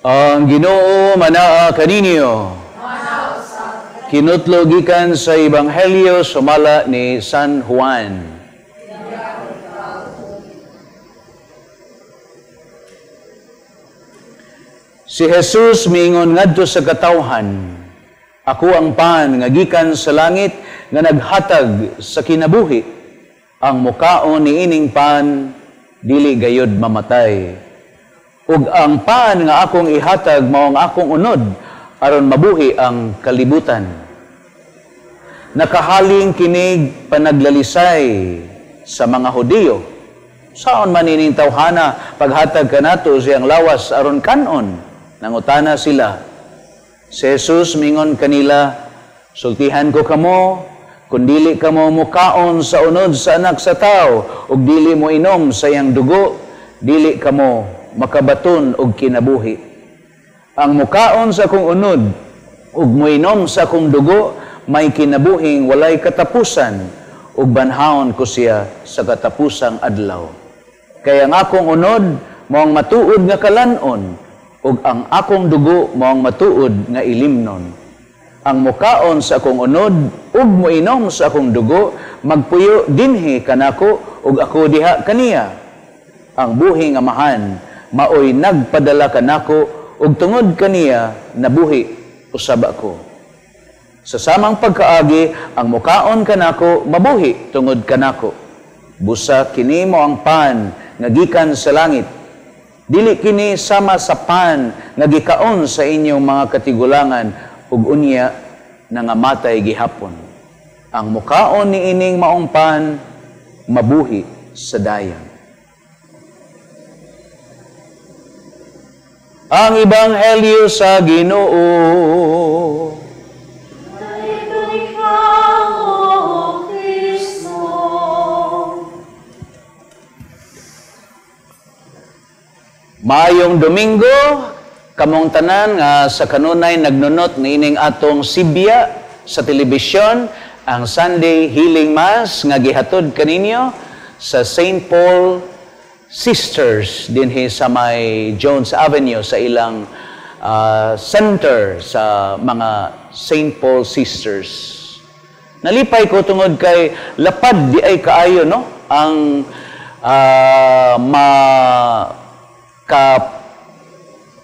Ang Ginoo manaa kaninyo. Kinutlo gikan sa Ebanghelyo sumala ni San Juan. Si Jesus miingon ngadto sa katawhan, ako ang pan nga gikan sa langit nga naghatag sa kinabuhi. Ang mukaon ni ining pan dili gayud mamatay. Ug ang pan nga akong ihatag mao ang akong unod aron mabuhi ang kalibutan. Nakahaling kinig panaglalisay sa mga Hudiyo. Saon man ining tawhana paghatag kanato siyang lawas aron kanon? Nangutana sila. Si Jesus mingon kanila, sultihan ko kamo, kung dili kamo mukaon sa unod sa anak sa tao, ug dili mo inom sa iyang dugo, dili kamo makabaton og kinabuhi. Ang mukaon sa akong unod, ug moinom sa akong dugo, may kinabuhing walay katapusan, ug banhaon ko siya sa katapusang adlaw. Kaya ang akong unod, moang matuod nga kalanon, ug ang akong dugo moang matuod nga ilimnon. Ang mukaon sa akong unod, ug moinom sa akong dugo, magpuyo dinhi kanako, ug ako diha kaniya. Ang buhi nga mahan, maoy nagpadala kanako, ug tungod kaniya, nabuhi usab ako. Sa samang pagkaagi, ang mukaon kanako, mabuhi tungod kanako. Busa kini mo ang pan, nga gikan sa langit. Dili kini sama sa pan nga gikaon sa inyong mga katigulangan ug unya nangamatay gihapon. Ang mukaon ni ining maong pan mabuhi sa dayon. Ang Ebanghelyo sa Ginoo. Maayong Domingo, kamong tanan nga sa kanunay nagnunot ni ining atong sibya sa telebisyon, ang Sunday Healing Mass nga gihatod kaninyo sa St. Paul Sisters dinhi sa may Jones Avenue sa ilang center sa mga St. Paul Sisters. Nalipay ko tungod kay lapad di ay kaayo no ang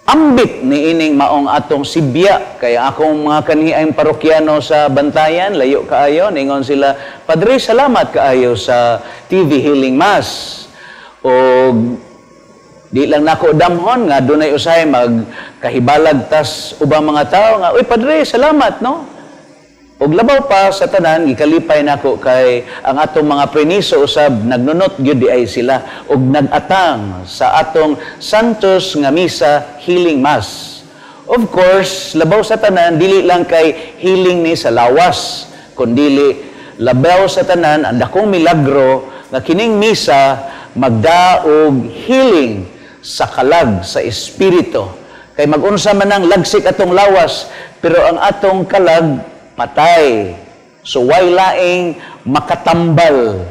ambit ni ining maong atong sibya. Kaya akong mga kanihaing parokyano sa Bantayan, layo kaayo, ningon sila, Padre, salamat kaayo sa TV Healing Mass. O di lang nako damhon nga dunay usay magkahibalag tas ubang mga tao nga, uy Padre, salamat, no? Og labaw pa sa tanan, gikalipay nako kay ang atong mga preniso usab nagnunot gyud di ay sila og nagatang sa atong Santos nga Misa Healing Mass. Of course, labaw sa tanan dili lang kay healing ni sa lawas, kundi labaw sa tanan ang dakong milagro nga kining misa magdaog healing sa kalag sa espiritu. Kay mag-unsa man ang lagsik atong lawas, pero ang atong kalag patay. So, way laing makatambal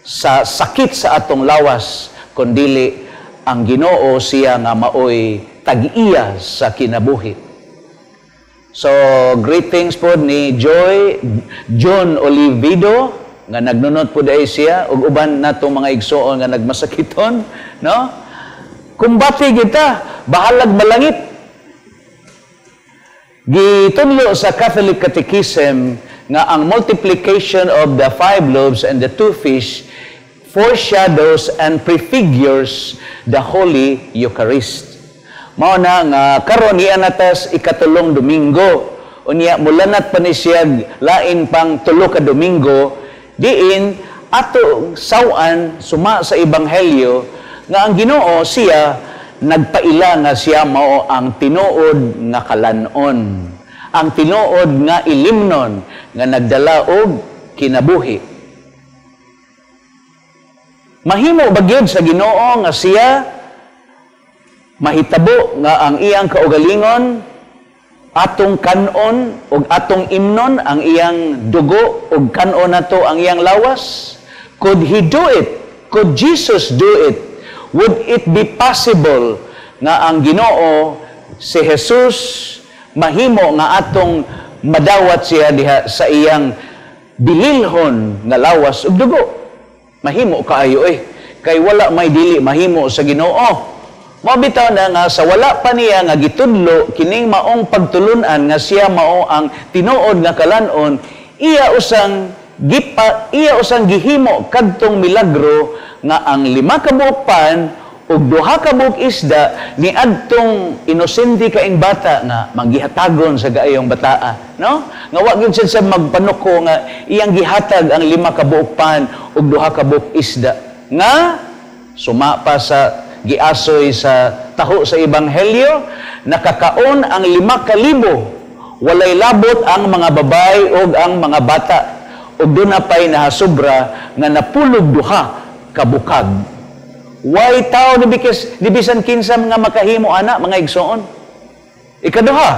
sa sakit sa atong lawas, kundili ang Ginoo siya nga maoy tag-iya sa kinabuhi. So, greetings po ni John Olivido, nga nagnunot po dahil siya, ug uban natong mga igsoon nga nagmasakiton, no? Kumbati kita, bahalag malangit. Gitunlo sa Catholic Catechism nga ang multiplication of the 5 loaves and the 2 fish foreshadows and prefigures the Holy Eucharist. Mao na nga karon iyan natas ikatulong Domingo. Unya mulanat pa ni siyag lain pang tulo ka Domingo diin ato sawan suma sa Ebanghelyo nga ang Ginoo siya nagpaila nga siya mao ang tinuod nga kalanon, ang tinuod nga ilimnon nga nagdala og kinabuhi. Mahimo ba gyud sa Ginoo nga siya mahitabo nga ang iyang kaugalingon atong kanon ug atong imnon, ang iyang dugo ug kanon nato ang iyang lawas? Could he do it? Could Jesus do it? Would it be possible nga ang Ginoo si Jesus mahimo nga atong madawat siya diha sa iyang bililhon nga lawas ug dugo. Mahimo kaayo kay wala may dili mahimo sa Ginoo. Mao bitaw na nga sa wala pa niya nga gitudlo kining maong pagtulunan nga siya mao ang tinuod nga kalanon, iya usang gihimo kadtong milagro nga ang 5 ka buok pan ug 2 ka buok isda ni adtong inosente kaing bata nga manggihatagon sa gaayong bataa, no? Nga wa gyud siya magpanuko nga iyang gihatag ang 5 ka buok pan ug 2 ka buok isda nga sumapa sa giasoy sa taho sa ebanghelyo, nakakaon ang 5,000, walay labot ang mga babay ug ang mga bata, ug doon na pa'y nahasubra nga napulog 2 kabukag. Why tao di bisan kinsa nga makahimo ana mga igsoon? Ikaduha,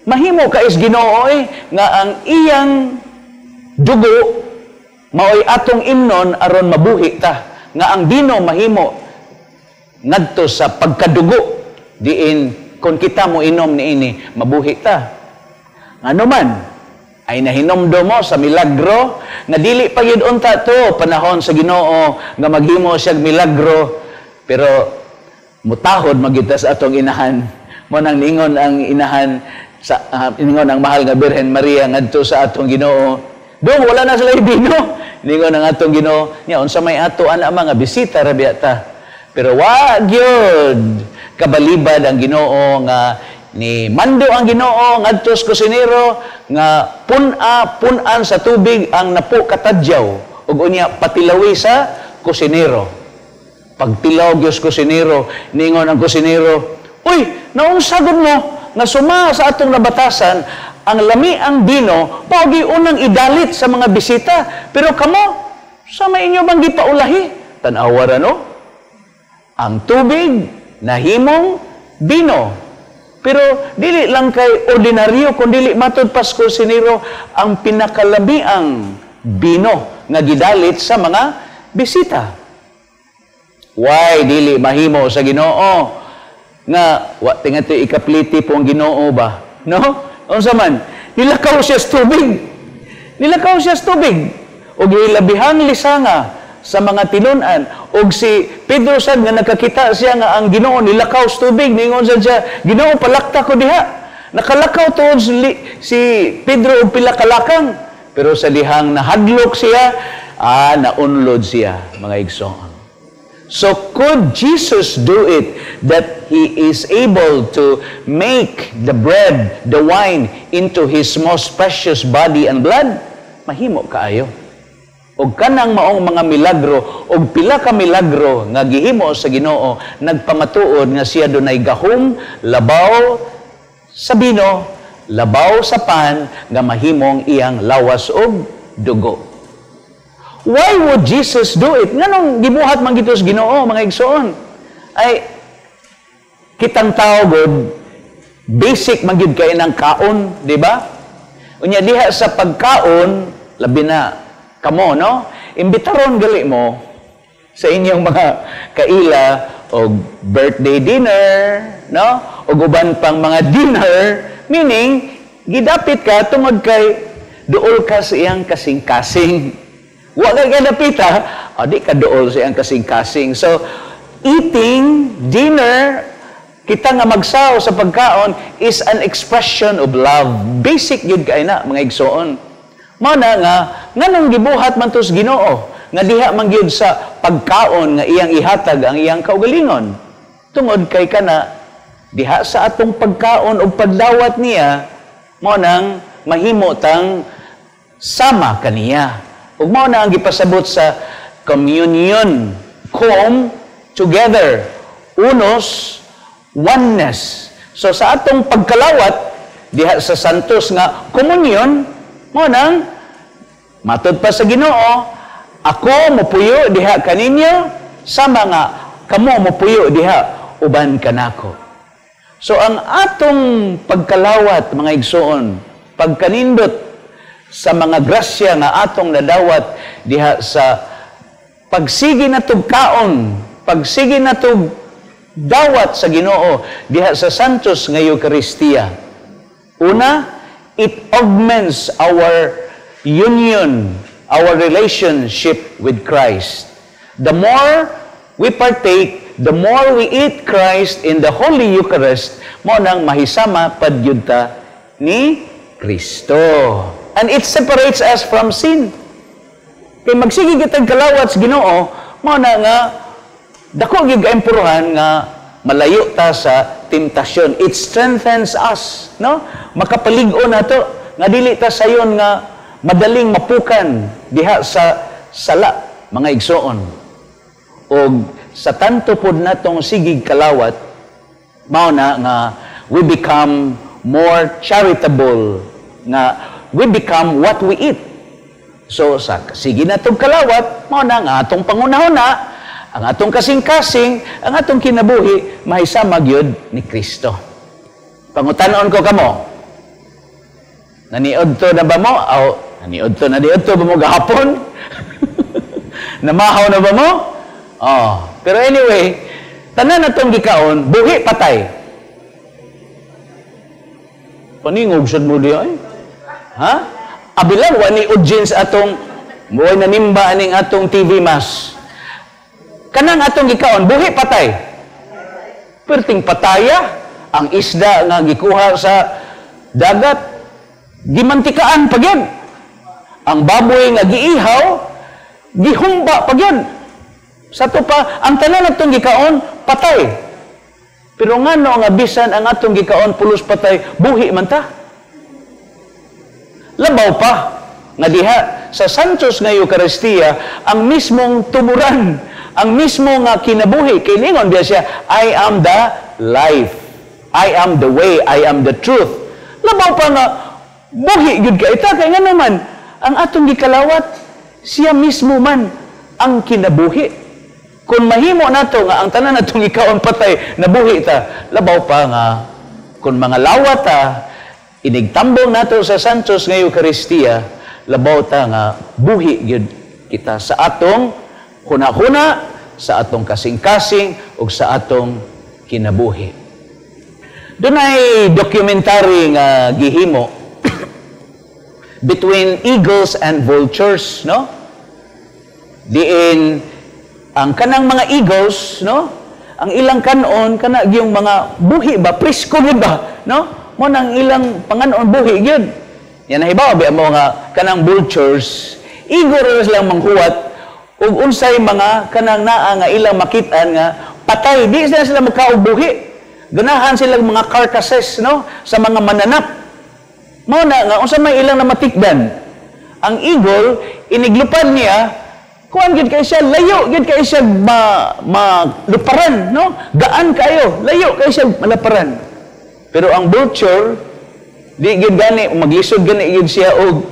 mahimo ka is Ginoo nga ang iyang dugo maoy atong imnon aron mabuhi ta, nga ang bino mahimo ngadto sa pagkadugo diin kung kita mo inom niini mabuhi ta. Ngano man ay nahinomdo mo sa milagro nga dili pa gyud unta to panahon sa Ginoo nga maghimo siya milagro, pero mutahod magita sa atong inahan mo nang ningon ang inahan sa ningon ang mahal nga Birhen Maria ngadto sa atong Ginoo. Dong wala na sila bino, ningon ang atong Ginoo nya unsa may ato ana mga bisita ra biya ta. Pero wag yun kabalibad ang Ginoo nga ni mando ang Ginoo ngadto sa kusinero nga punan sa tubig ang napo katadyaw ug unya patilawi sa kusinero. Pagtilaw gyud kusinero, ningon ang kusinero, "Uy, naunsagod mo nga suma sa atong nabatasan ang lami ang bino paagi unang idalit sa mga bisita, pero kamo sa may inyo bang gipaulahi?" Tan-awa ra no? Ang tubig nahimong bino. Pero dili lang kay ordinaryo kundi matud Pasko siniro ang pinakalamiang bino nga gidalit sa mga bisita. Why dili mahimo sa Ginoo nga wa tingato ikapliti po ang Ginoo ba? No? Unsa man? Nilakaw siya sa tubig. Nilakaw siya sa tubig. Og ilabihang lisanga sa mga tinunan, og si Pedro sad nga nakakita siya nga ang Ginoo nilakaw sa tubig, ningon siya, "Ginoo, palakta ko diha." Nakalakaw tuod si Pedro og pila ka lakang, pero sa dihang nahadlok siya, naunlod siya, mga igsoon. So could Jesus do it that He is able to make the bread, the wine into His most precious body and blood? Mahimo kaayo. Og kanang maong mga milagro og pila ka milagro nga gihimo sa Ginoo nagpamatuod nga siya dunay gahom, labaw sa bino, labaw sa pan nga mahimong iyang lawas og dugo. Why would Jesus do it? Nganong gibuhat man gito sa Ginoo mga igsoon? Ay kitang tao god basic man gyud kay nang kaon, di ba? Unya diha sa pagkaon labi na kamo, no? Imbitaron gali mo sa inyong mga kaila o birthday dinner, no? O uban pang mga dinner, meaning, gidapit ka tungod kay duol ka sa iyang kasing-kasing. Wa ka gadapita, di ka duol sa iyang kasing-kasing. So, eating dinner, kita nga magsaw sa pagkaon is an expression of love. Basic yun kay na, mga igsoon. Mana nga, nganong gibuhat man tos Ginoo, nga diha man gyud sa pagkaon nga iyang ihatag ang iyang kaugalingon. Tungod kay kana, diha sa atong pagkaon o pagdawat niya, mo nang mahimo tang sama kaniya. Ug mao na ang gipasabot sa communion, come together, unos, oneness. So sa atong pagkalawat, diha sa santos nga komunyon, mo nang matud pa sa Ginoo, ako mopuyo diha kaninyo, sama nga kamo mopuyo diha uban kanako. So ang atong pagkalawat mga igsoon, pagkanindot sa mga grasya nga atong nadawat diha sa pagsigi natug kaon, pagsigi natug dawat sa Ginoo diha sa Santos nga Eucharistia. Una, it augments our union, our relationship with Christ. The more we partake, the more we eat Christ in the Holy Eucharist, mo nang mahisama padyud ta ni Kristo. And it separates us from sin. Kay magsige kitag kalawat sa Ginoo, mo na nga dako gyud kaimpuruhan nga malayo ta sa temptasyon. It strengthens us, no? Makapalig-o nato nga dili ta sayon nga madaling mapukan diha sa sala, mga igsoon. O sa tanto pod natong sigig kalawat, mao na nga we become more charitable, nga we become what we eat. So sa sige natong kalawat, mao na nga atong pangunahuna, ang atong kasing-kasing, ang atong kinabuhi mahisama gyud ni Kristo. Pangutanon ko kamo, naniod to na ba mo? Naniod to ba mo gahapon? Namahaw na ba mo? Pero anyway, tanan natong gikaon, buhi patay. Paningog sad mo diya eh. Ha? Abilan wa ni audience atong moy nanimba aning atong TV mas. Kanang atong gikaon, buhi patay. Perting pataya ang isda nga gikuha sa dagat, gimantikaan pa gyud. Ang baboy nga giihaw, gihumba pa gyud. Sa to pa, ang tanan atong gikaon, patay. Pero ngano nga bisan ang atong gikaon pulos patay, buhi man ta. Labaw pa nga diha sa Santos nga Eucharistia, ang mismong tumuran, ang mismo nga kinabuhi, kay ningon biya siya, I am the life. I am the way, I am the truth. Labaw pa nga, buhi gyud ka ita, kay nga naman, ang atong gikalawat, siya mismo man ang kinabuhi. Kung mahimo nato nga ang tanan natong ikaon patay nabuhi ta, labaw pa nga kung mga lawat ta inigtambong nato sa Santos nga Eucharistia, labaw ta nga buhi gyud kita sa atong huna-huna, sa atong kasing-kasing ug sa atong kinabuhi. Dunay documentary nga gihimo between eagles and vultures, no? Diin ang kanang mga eagles, no? Ang ilang kanon kana gyung mga buhi ba, presko gyud ba, no? Mo nang ilang panganon buhi gyud. Yan nahibaw ba mo nga kanang vultures, igor ra silang manghuwat ug unsay mga kanang naa nga ilang makit-an nga patay, di sila magkaog buhi. Ganahan silang mga carcasses, no? Sa mga mananap. Mao na nga unsa may ilang namatikdan. Ang eagle iniglupad niya, kuan gid kay siya, layo gid kay siya maluparan, no? Gaan kayo, layo kay siya malaparan. Pero ang vulture, di gid gani maglisod gani gid siya og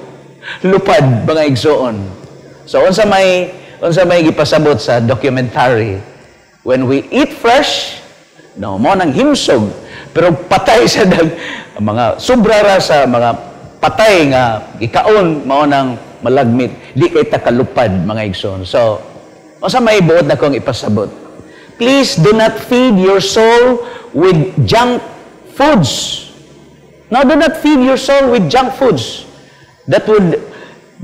lupad mga igsoon. So unsa may gipasabot sa documentary, when we eat fresh, no, mo nang himsog, pero patay sa mga sobra ra sa mga patay nga gikaon, mao nang malagmit, di kay takalupad mga igsoon. So, unsa may buot na kong ipasabot? Please do not feed your soul with junk foods. No, do not feed your soul with junk foods. That would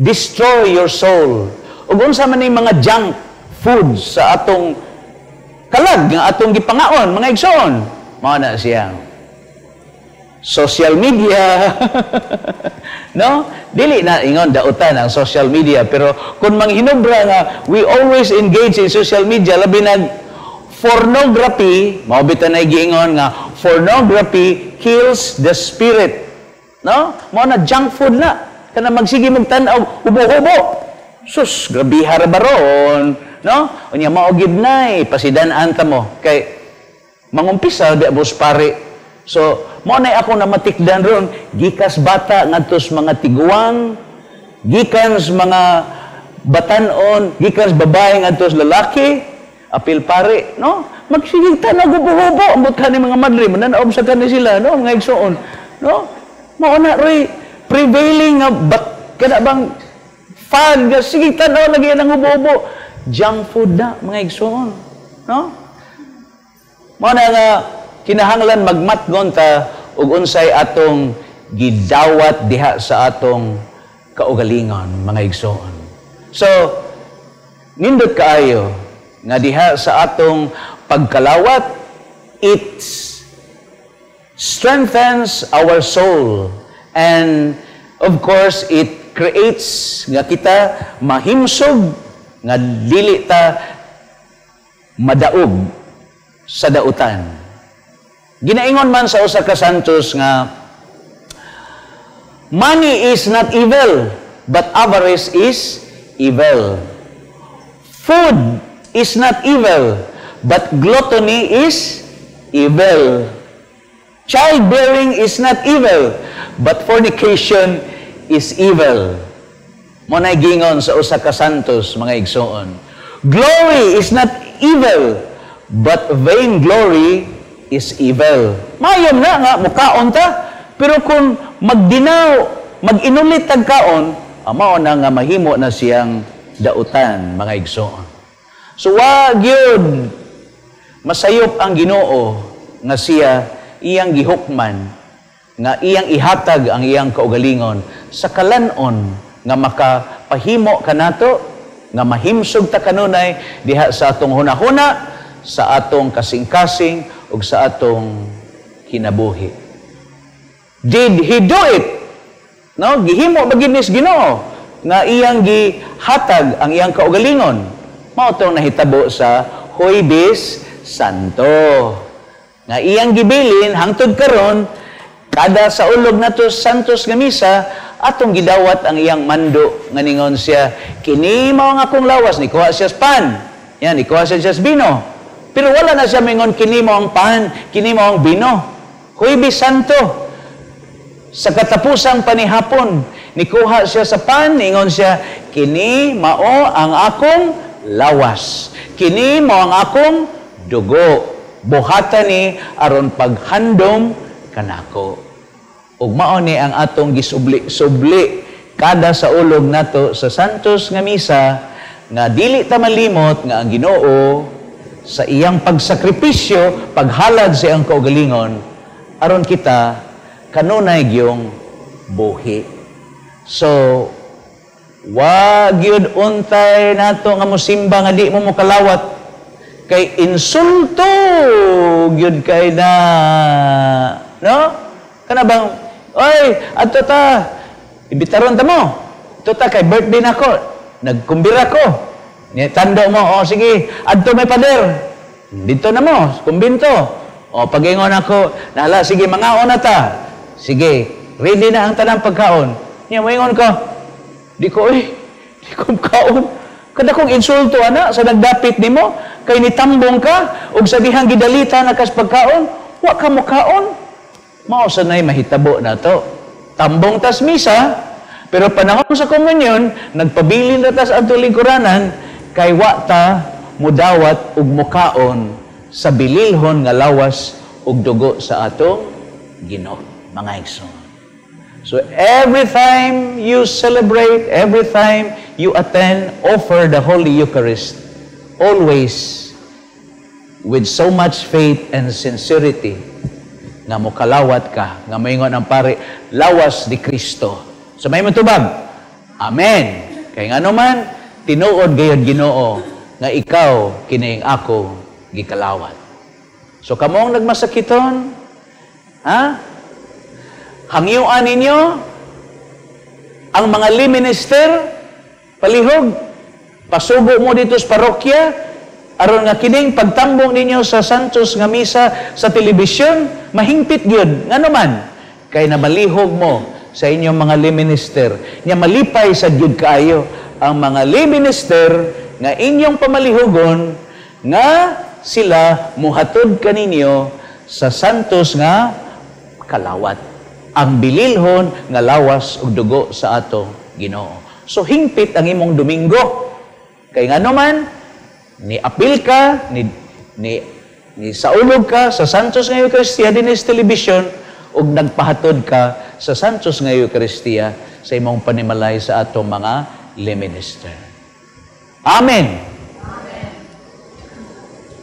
destroy your soul. Ug unsa man yung mga junk foods sa atong kalag nga atong gipangaon mga igsoon, mao na siya social media. No? Dili na ingon dautan ang social media, pero kung manghinubra nga we always engage in social media, labi nag pornography, mao bitan ay giingon nga pornography kills the spirit. No? Mao na junk food na. Kana magsige mong tan-aw ubo-ubo. Sus, grabe ra baron, no? Unya mao gid nay pasidan-an ta mo kay mangumpisa di abos pare. So, mo na ako na matikdan ron, gikas bata ngadtos mga tiguang, gikans mga batanon, gikans babae ngadtos lalaki, apil pare, no? Magsigig tanag ubo-ubo, ambot ka ni mga madre, mananaob sa kani sila, no? Mga igsoon, no? Mo na roy prevailing nga kada bang fan nga sige tanaw lagi nang ubo-ubo, junk food na mga igsoon, no? Mao na nga kinahanglan magmatgon ta ug unsay atong gidawat diha sa atong kaugalingon, mga igsoon. So, nindot kaayo nga diha sa atong pagkalawat, it strengthens our soul, and of course it creates nga kita mahimsog nga dili ta madaog sa dautan. Ginaingon man sa usa ka santos nga money is not evil, but avarice is evil. Food is not evil, but gluttony is evil. Childbearing is not evil, but fornication is evil. Muna'y gingon sa usa ka santos, mga igsoon. Glory is not evil, but vainglory is evil. Mayom na nga, mukaon ta, pero kung magdinaw, mag-inulit tag kaon, mao na nga mahimo na siyang dautan, mga igsoon. So, wag yun masayop ang Ginoo nga siya iyang gihukman, nga iyang ihatag ang iyang kaugalingon sa kalanon nga makapahimo kanato, nga mahimsog ta kanunay diha sa atong hunahuna, sa atong kasing-kasing ug sa atong kinabuhi. Did He do it? No, gihimo ba ginis Ginoo nga iyang gihatag ang iyang kaugalingon? Mao tong nahitabo sa Huwebes Santo. Nga iyang gibilin hangtod karon kada sa ulog nato santos nga misa atong gidawat ang iyang mando nga ningon siya, kini mao nga akong lawas, nikuha siya sa pan. Yan, nikuha siya sa bino. Pero wala na siya mingon, kini mao ang pan, kini mao ang bino. Huwebes Santo. Sa katapusang panihapon, nikuha siya sa pan, ningon siya, kini mao ang akong lawas. Kini mao ang akong dugo. Buhatan ni aron paghandom kanako. Ug mao ni ang atong gisubli-subli kada sa ulog nato sa santos nga misa, nga dili ta malimot nga ang Ginoo sa iyang pagsakripisyo, paghalad sa iyang kaugalingon aron kita kanunay gyung buhi. So, wag yun untay nato nga musimba nga di mo mokalawat, kay insulto yun kay na, no? Kana bang, oy, ato ta, ibitaron ta mo. Ato ta, kay birthday na ko, nagkumbira ko. Tando mo, o sige, adto may pader. Dito na mo, kumbinto. O pagingon ako, nala, sige, mangaon na ta. Sige, ready na ang tanang pagkaon. Niya, maingon ko, di ko kaon. Kada kong insulto, ana, sa nagdapit ni mo, kay nitambong ka, ug sa dihang gidalita na kas pagkaon, wa ka mo kaon. Mao sa nay mahitabo na to. Tambong tas misa, pero panahon sa komunyon, nagpabilin na tas ato lingkuranan, kay wa ta mudawat ug mukaon sa bililhon nga lawas ug dugo sa atong Ginoo, mga igsoon. So every time you celebrate, every time you attend, offer the Holy Eucharist, always with so much faith and sincerity, nga mokalawat ka, nga maingon ang pare, lawas ni Kristo. So may matubag, Amen. Kay nga naman, tinuod gayud Ginoo, nga ikaw, kiniing ako, gikalawat. So kamong nagmasakiton, ha? Hangyuan ninyo ang mga liminister, palihog, pasubo mo dito sa parokya, aron nga kining pagtambong ninyo sa santos nga misa sa telebisyon, mahingpit gyud. Nga naman, kay nabalihog mo sa inyong mga liminister, nya malipay sa gyud kaayo ang mga liminister nga inyong pamalihogon, nga sila muhatod kaninyo sa santos nga kalawat. Ang bililhon nga lawas ug dugo sa ato Ginoo. So hingpit ang imong Domingo. Kay nga naman ni apil ka, ni saulog ka sa santos nga Eucharistia dinhi sa television ug nagpahatod ka sa santos nga Eucharistia sa imong panimalay sa atong mga liminister. Amen.